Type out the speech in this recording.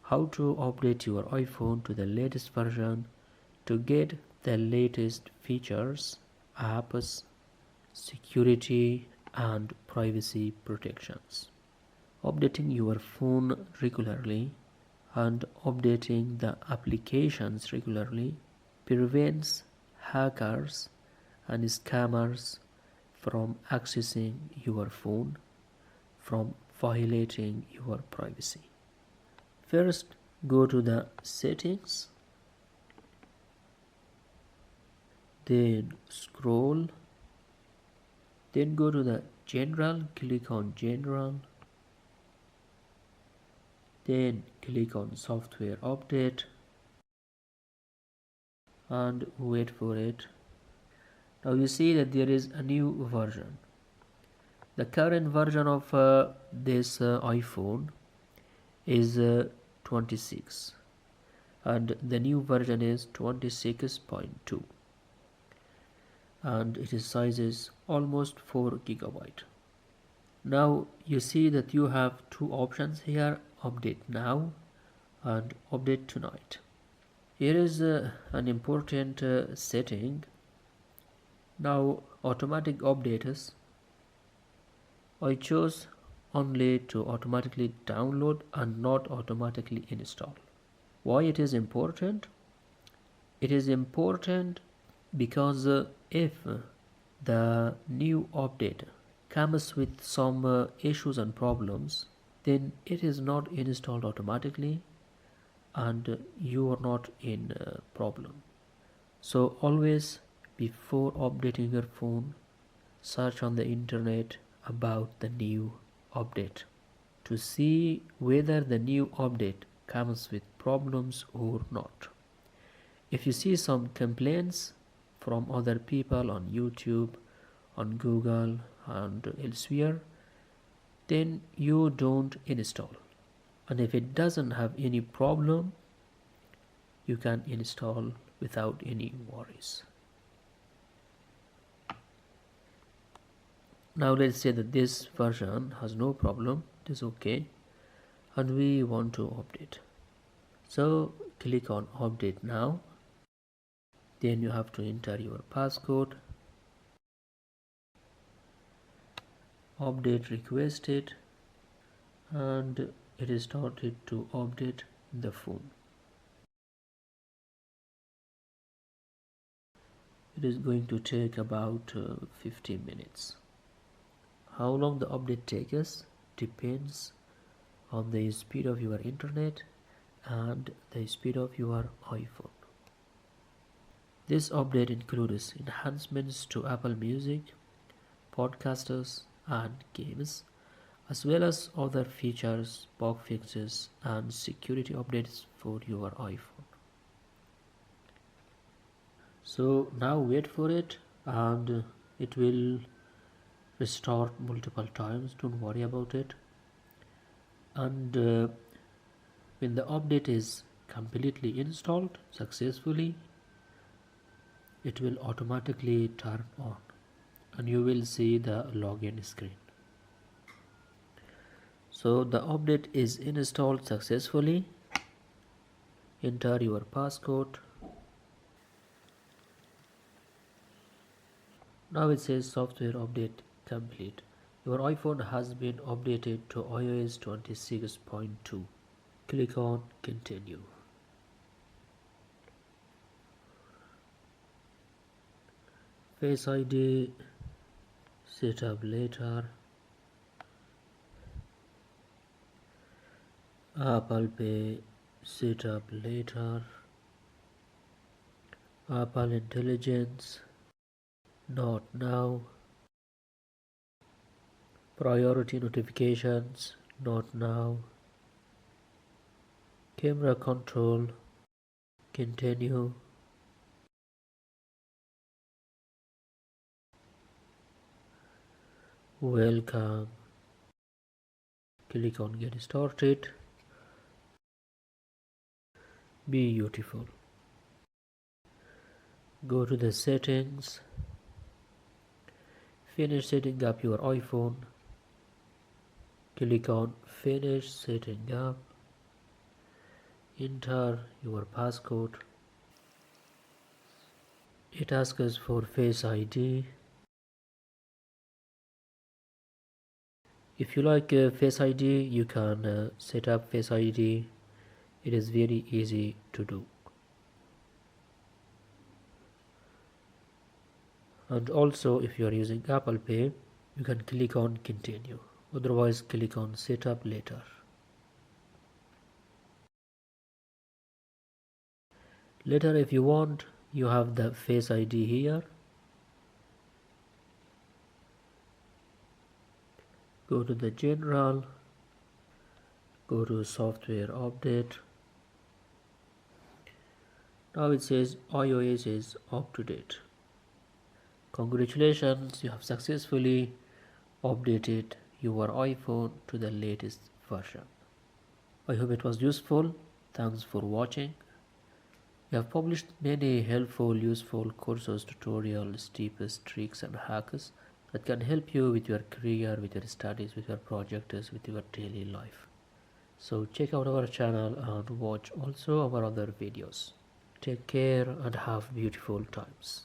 how to update your iPhone to the latest version to get the latest features, apps, security and privacy protections. Updating your phone regularly and updating the applications regularly prevents hackers and scammers from accessing your phone, from violating your privacy. First, go to the settings, then scroll, then go to the general, click on general, then click on software update and wait for it. Now you see that there is a new version. The current version of this iPhone is 26 and the new version is 26.2 and its size is almost 4 GB. Now you see that you have two options here, update now and update tonight. Here is an important setting. Now automatic updates, I chose only to automatically download and not automatically install. Why it is important? It is important because if the new update comes with some issues and problems, then it is not installed automatically and you are not in problem. So always before updating your phone, search on the internet about the new update to see whether the new update comes with problems or not. If you see some complaints from other people on YouTube, on Google and elsewhere, then you don't install. And if it doesn't have any problem, you can install without any worries. Now let's say that this version has no problem, it is okay, and we want to update. So click on update now, then you have to enter your passcode, update requested, and it is started to update the phone. It is going to take about 15 minutes. How long the update takes depends on the speed of your internet and the speed of your iPhone. This update includes enhancements to Apple Music, podcasters and games, as well as other features, bug fixes and security updates for your iPhone. So now wait for it and it will restart multiple times, don't worry about it. And when the update is completely installed successfully, it will automatically turn on and you will see the login screen. So the update is installed successfully. Enter your passcode. Now it says software update complete. Your iPhone has been updated to iOS 26.2. Click on continue. Face ID set up later. Apple Pay set up later. Apple Intelligence not now. Priority notifications not now. Camera control continue. Welcome. Click on get started. Beautiful. Go to the settings. Finish setting up your iPhone. Click on finish setting up. enter your passcode. It asks us for Face ID. If you like Face ID, you can set up Face ID. It is very easy to do. And also, if you are using Apple Pay, you can click on continue. Otherwise, click on setup later. Later, if you want, you have the Face ID here. Go to the general, go to software update. Now it says iOS is up to date. Congratulations, you have successfully updated your iPhone to the latest version. I hope it was useful. Thanks for watching. We have published many helpful, useful courses, tutorials, tips, tricks and hacks that can help you with your career, with your studies, with your projects, with your daily life. So check out our channel and watch also our other videos. Take care and have beautiful times.